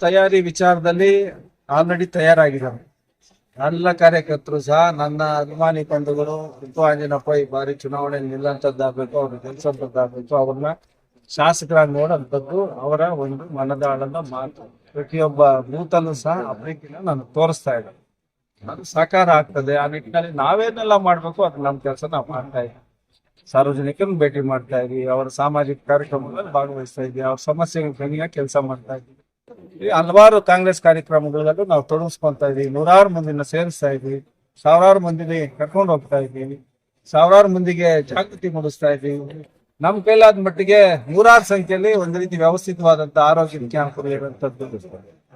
ತಯಾರಿ ವಿಚಾರದಲ್ಲಿ ಆಲ್ರೆಡಿ ತಯಾರಾಗಿದ್ದಾರೆ. ಎಲ್ಲ ಕಾರ್ಯಕರ್ತರು ಸಹ ನನ್ನ ಅಭಿಮಾನಿ ಬಂಧುಗಳು ಟಿಪ್ಪು ಆಂಜನಪ್ಪ ಈ ಬಾರಿ ಚುನಾವಣೆ ನಿಲ್ಲಂತದ್ದಾಗಬೇಕು, ಅವ್ರು ಗೆಲ್ಸಂತದ್ದಾಗಬೇಕು, ಅವ್ರನ್ನ ಶಾಸಕರಾಗಿ ನೋಡಂತದ್ದು ಅವರ ಒಂದು ಮನದಾಳದ ಮಾತು. ಪ್ರತಿಯೊಬ್ಬ ಬೂತಲ್ಲೂ ಸಹ ಆ ಪ್ರೀತಿನ ನಾನು ತೋರಿಸ್ತಾ ಇದ್ದೆ. ಅದು ಸಾಕಾರ ಆಗ್ತದೆ. ಆ ನಿಟ್ಟಿನಲ್ಲಿ ನಾವೇನೆಲ್ಲ ಮಾಡ್ಬೇಕು ಅದು ನಮ್ಮ ಕೆಲಸ ನಾವು ಮಾಡ್ತಾ ಇದ್ದೀವಿ. ಸಾರ್ವಜನಿಕರನ್ನು ಭೇಟಿ ಮಾಡ್ತಾ ಇದೀವಿ, ಅವರ ಸಾಮಾಜಿಕ ಕಾರ್ಯಕ್ರಮಗಳಲ್ಲಿ ಭಾಗವಹಿಸ್ತಾ ಇದ್ದೀವಿ, ಅವ್ರ ಸಮಸ್ಯೆಗಳ ಕೆಲಸ ಮಾಡ್ತಾ ಇದ್ದೀವಿ. ಹಲವಾರು ಕಾಂಗ್ರೆಸ್ ಕಾರ್ಯಕ್ರಮಗಳಲ್ಲೂ ನಾವು ತೊಡಗಿಸ್ಕೊಂತಾ ಇದೀವಿ. ನೂರಾರು ಮಂದಿನ ಸೇರಿಸ್ತಾ ಇದೀವಿ, ಸಾವಿರಾರು ಮಂದಿನ ಕರ್ಕೊಂಡು ಹೋಗ್ತಾ ಇದ್ದೀವಿ, ಸಾವಿರಾರು ಮಂದಿಗೆ ಜಾಗೃತಿ ಮೂಡಿಸ್ತಾ ಇದ್ದೀವಿ. ನಮ್ ಕೈಲಾದ ಮಟ್ಟಿಗೆ ನೂರಾರು ಸಂಖ್ಯೆಯಲ್ಲಿ ಒಂದು ರೀತಿ ವ್ಯವಸ್ಥಿತವಾದಂತ ಆರೋಗ್ಯಕ್ಕೆ ಅನುಕೂಲ ಇರುವಂತದ್ದು,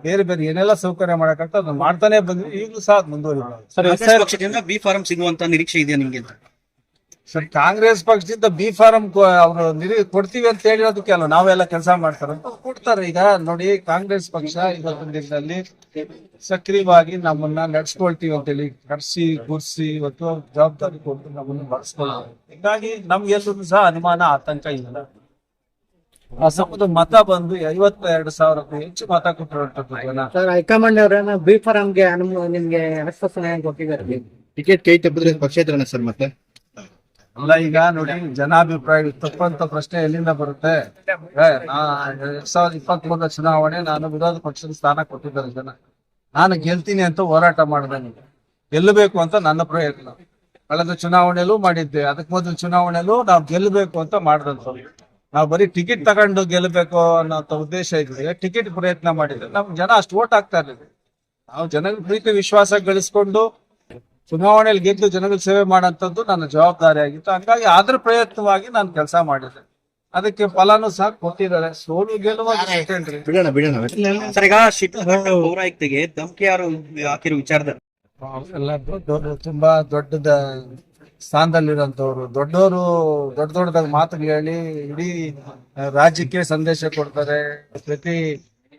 ಬೇರೆ ಬೇರೆ ಏನೆಲ್ಲ ಸೌಕರ್ಯ ಮಾಡಕ್ಕಾಗ್ತದೆ ಅದನ್ನ ಮಾಡ್ತಾನೆ ಬಂದ್ವಿ. ಈಗಲೂ ಸಹ ಮುಂದುವರಿದ ಬಿ ಫಾರಂ ಸಿಗುವಂತ ನಿರೀಕ್ಷೆ ಇದೆಯಾ ನಿಮ್ಗೆ? ಸರ್, ಕಾಂಗ್ರೆಸ್ ಪಕ್ಷದಿಂದ ಬಿ ಫಾರಂ ಅವರು ಕೊಡ್ತೀವಿ ಅಂತ ಹೇಳಿರೋದಕ್ಕೆ ಅಲ್ಲ ನಾವೆಲ್ಲ ಕೆಲಸ ಮಾಡ್ತಾರಂತ ಕೊಡ್ತಾರೆ. ಈಗ ನೋಡಿ, ಕಾಂಗ್ರೆಸ್ ಪಕ್ಷ ಇವತ್ತಿನ ದಿನದಲ್ಲಿ ಸಕ್ರಿಯವಾಗಿ ನಮ್ಮನ್ನ ನಡೆಸ್ಕೊಳ್ತೀವಿ ಅಂತೇಳಿ ಕರ್ಸಿ ಗುರ್ಸಿ ಇವತ್ತು ಜವಾಬ್ದಾರಿ ಕೊಟ್ಟು ನಮ್ಮನ್ನ ಬಳಸ್ಕೊಳ್ಳೋದು. ಹೀಗಾಗಿ ನಮ್ಗೆಲ್ಲರೂ ಸಹ ಅನುಮಾನ ಆತಂಕ ಇಲ್ಲ. ಅಸಮದ ಮತ ಬಂದು 52,000ಕ್ಕೂ ಹೆಚ್ಚು ಮತ ಕೊಟ್ಟಿರುವಂತದ್ದು ಜನ. ಹೈಕಮಾಂಡ್ ಅವರೇನ ಬಿ ಫಾರಂಗೆ ನಿಮ್ಗೆ ಆಶ್ವಾಸನೆ ಕೊಟ್ಟಿದ್ದಾರೆ. ಟಿಕೆಟ್ ಕೈ ತಪ್ಪಿದ್ರೆ ಪಕ್ಷೇತರನ ಸರ್ ಮತ್ತೆ ಅಲ್ಲ, ಈಗ ನೋಡಿ, ಜನಾಭಿಪ್ರಾಯ ತಪ್ಪಂತ ಪ್ರಶ್ನೆ ಎಲ್ಲಿಂದ ಬರುತ್ತೆ? 2023 ಚುನಾವಣೆ ನಾನು ವಿರೋಧ ಪಕ್ಷದ ಸ್ಥಾನ ಕೊಟ್ಟಿದ್ದಾರೆ ಜನ. ನಾನು ಗೆಲ್ತೀನಿ ಅಂತ ಹೋರಾಟ ಮಾಡಿದೆ, ಗೆಲ್ಲಬೇಕು ಅಂತ ನನ್ನ ಪ್ರಯತ್ನ. ಕಳೆದ ಚುನಾವಣೆಯಲ್ಲೂ ಮಾಡಿದ್ದೆ, ಅದಕ್ಕೆ ಮೊದಲು ಚುನಾವಣೆಯಲ್ಲೂ ನಾವು ಗೆಲ್ಲಬೇಕು ಅಂತ ಮಾಡಿದಂತ. ನಾವು ಬರೀ ಟಿಕೆಟ್ ತಗೊಂಡು ಗೆಲ್ಲಬೇಕು ಅನ್ನೋ ಉದ್ದೇಶ ಇದ್ರೆ ಟಿಕೆಟ್ ಪ್ರಯತ್ನ ಮಾಡಿದ್ರೆ ನಮ್ಗೆ ಜನ ಅಷ್ಟು ಓಟ್ ಆಗ್ತಾ ಇರಲಿಲ್ಲ. ನಾವು ಜನಗಳ ಪ್ರೀತಿ ವಿಶ್ವಾಸ ಗಳಿಸ್ಕೊಂಡು ಚುನಾವಣೆಯಲ್ಲಿ ಗೆದ್ದು ಜನಗಳ ಸೇವೆ ಮಾಡೋಂಥದ್ದು ನನ್ನ ಜವಾಬ್ದಾರಿ ಆಗಿತ್ತು. ಹಂಗಾಗಿ ಅದ್ರ ಪ್ರಯತ್ನವಾಗಿ ನಾನು ಕೆಲಸ ಮಾಡಿದ್ದೆ, ಅದಕ್ಕೆ ಫಲನೂ ಸಹ ಕೊಟ್ಟಿದ್ದಾರೆ. ಸೋಲು ಗೆಲುವ ಸರ್, ಈಗ ಪೌರಾಯುಕ್ತೆಗೆ ಧಮಕಿ ಯಾರು ಹಾಕಿರೋ ವಿಚಾರದಲ್ಲಿ ಎಲ್ಲ ದೊಡ್ಡವರು, ತುಂಬಾ ದೊಡ್ಡದ ಸ್ಥಾನದಲ್ಲಿರುವಂತವ್ರು, ದೊಡ್ಡವರು ದೊಡ್ಡದಾಗಿ ಮಾತುಗಳು ಹೇಳಿ ಇಡೀ ರಾಜ್ಯಕ್ಕೆ ಸಂದೇಶ ಕೊಡ್ತಾರೆ. ಪ್ರತಿ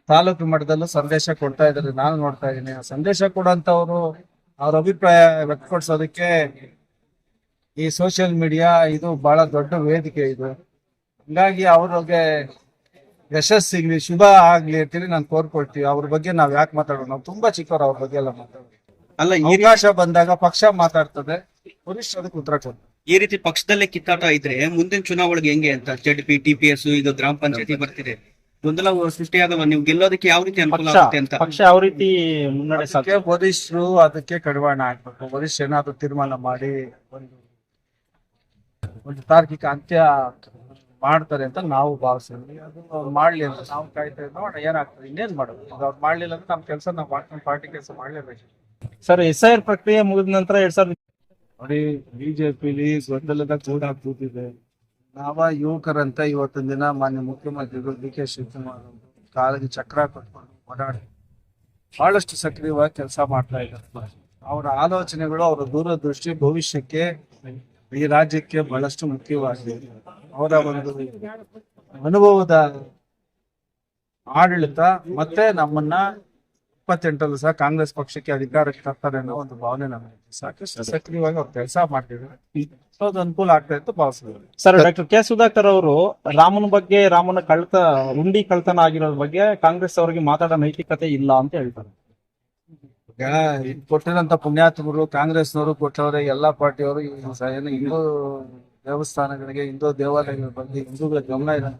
ತಾಲೂಕು ಮಟ್ಟದಲ್ಲೂ ಸಂದೇಶ ಕೊಡ್ತಾ ಇದ್ದಾರೆ, ನಾನು ನೋಡ್ತಾ ಇದ್ದೀನಿ. ಆ ಸಂದೇಶ ಕೊಡೋಂಥವ್ರು ಅವ್ರ ಅಭಿಪ್ರಾಯ ವ್ಯಕ್ತಪಡಿಸೋದಕ್ಕೆ ಈ ಸೋಷಿಯಲ್ ಮೀಡಿಯಾ ಇದು ಬಹಳ ದೊಡ್ಡ ವೇದಿಕೆ ಇದು. ಹಂಗಾಗಿ ಅವ್ರಿಗೆ ಯಶಸ್ಸು ಸಿಗ್ಲಿ, ಶುಭ ಆಗ್ಲಿ ಅಂತೇಳಿ ನಾನು ಕೋರ್ಕೊಳ್ತೀವಿ. ಅವ್ರ ಬಗ್ಗೆ ನಾವ್ ಯಾಕೆ ಮಾತಾಡೋಣ? ನಾವು ತುಂಬಾ ಚಿಕ್ಕವರು, ಅವ್ರ ಬಗ್ಗೆ ಎಲ್ಲ ಮಾತಾಡೋದು ಅಲ್ಲ. ಅವಕಾಶ ಬಂದಾಗ ಪಕ್ಷ ಮಾತಾಡ್ತದೆ, ವರಿಷ್ಠ ಅದಕ್ಕೆ ಉತ್ತರ ಕೊಡ್ತಾರೆ. ಈ ರೀತಿ ಪಕ್ಷದಲ್ಲೇ ಕಿತ್ತಾಟ ಇದ್ರೆ ಮುಂದಿನ ಚುನಾವಣೆಗೆ ಹೆಂಗೆ ಅಂತ ಜೆಡಿಪಿ, ಟಿಪಿಎಸ್, ಈಗ ಗ್ರಾಮ ಪಂಚಾಯತಿ ಬರ್ತಿದೆ, ಗೊಂದಲ ಸೃಷ್ಟಿಯಾಗಲ್ಲ. ನೀವು ಗೆಲ್ಲೋದಕ್ಕೆ ಯಾವ ರೀತಿ ಅನುಕೂಲ ಆಗುತ್ತೆ ಅಂತ ಪಕ್ಷ ಯಾವ ರೀತಿ ಮುನ್ನಡೆ ವರಿಷ್ಠರು ಅದಕ್ಕೆ ಕಡಿವಾಣ ಹಾಕ್ಬೇಕು. ವರಿಷ್ಠ ಏನಾದ್ರು ತೀರ್ಮಾನ ಮಾಡಿ ಒಂದು ತಾರ್ಕಿಕ ಅಂತ್ಯ ಮಾಡ್ತಾರೆ ಅಂತ ನಾವು ಭಾವಿಸ್ತೀವಿ. ಅದು ಮಾಡ್ಲಿ ಅಂತ ನಾವು ಕಾಯ್ತಾ ನೋಡೋಣ ಏನಾಗ್ತದೆ, ಇನ್ನೇನ್ ಮಾಡೋದು. ಅವ್ರು ಮಾಡ್ಲಿಲ್ಲ ಅಂದ್ರೆ ನಮ್ಮ ಕೆಲಸ ನಾವು ಮಾಡ್ಕೊಂಡು ಪಾರ್ಟಿ ಕೆಲಸ ಮಾಡ್ಲೇಬೇಕು. ಸರ್, SIR ಪ್ರಕ್ರಿಯೆ ಮುಗಿದ ನಂತರ 2000 ನೋಡಿ, ಬಿಜೆಪಿಲಿ ಗೊಂದಲದ ಕೂಡಾಗಿ ಕೂತಿದೆ. ನಾವ ಯುವಕರಂತ ಇವತ್ತಿನ ದಿನ ಮಾನ್ಯ ಮುಖ್ಯಮಂತ್ರಿಗಳು DK ಶಿವಕುಮಾರ್ ಕಾಲಿಗೆ ಚಕ್ರ ಕಟ್ಕೊಂಡು ಓಡಾಡಿ ಬಹಳಷ್ಟು ಸಕ್ರಿಯವಾಗಿ ಕೆಲಸ ಮಾಡ್ತಾ ಇದ್ದಾರೆ. ಅವರ ಆಲೋಚನೆಗಳು, ಅವರ ದೂರದೃಷ್ಟಿ ಭವಿಷ್ಯಕ್ಕೆ, ಈ ರಾಜ್ಯಕ್ಕೆ ಬಹಳಷ್ಟು ಮುಖ್ಯವಾಗಿದೆ. ಅವರ ಒಂದು ಅನುಭವದ ಆಡಳಿತ ಮತ್ತೆ ನಮ್ಮನ್ನ 28 ಸಹ ಕಾಂಗ್ರೆಸ್ ಪಕ್ಷಕ್ಕೆ ಅಧಿಕಾರಕ್ಕೆ ತರ್ತಾರೆ ಅನ್ನೋ ಒಂದು ಭಾವನೆ ನಮಗೆ. ಸಾಕಷ್ಟು ಸಕ್ರಿಯವಾಗಿ ಅವ್ರು ಕೆಲಸ ಮಾಡ್ತಿದ್ದಾರೆ, ಅದು ಅನುಕೂಲ ಆಗ್ತಾ ಇತ್ತು ಭಾವಿಸಿದ್ರು. ಸರ್, ಡಾಕ್ಟರ್ ಕೆ ಸುಧಾಕರ್ ಅವರು ರಾಮನ ಬಗ್ಗೆ, ರಾಮನ ಹುಂಡಿ ಕಳ್ತನ ಆಗಿರೋದ್ರ ಬಗ್ಗೆ ಕಾಂಗ್ರೆಸ್ ಅವರಿಗೆ ಮಾತಾಡೋ ನೈತಿಕತೆ ಇಲ್ಲ ಅಂತ ಹೇಳ್ತಾರೆ. ಈಗ ಕೊಟ್ಟಿರೋಂತ ಪುಣ್ಯಾತ್ಮರು ಕಾಂಗ್ರೆಸ್ನವರು ಕೊಟ್ಟವ್ರೆ, ಎಲ್ಲಾ ಪಾರ್ಟಿಯವರು ಏನು ಹಿಂದೂ ದೇವಸ್ಥಾನಗಳಿಗೆ, ಹಿಂದೂ ದೇವಾಲಯಗಳ ಬಗ್ಗೆ ಹಿಂದೂಗಳ ಗಮನ ಇದೆ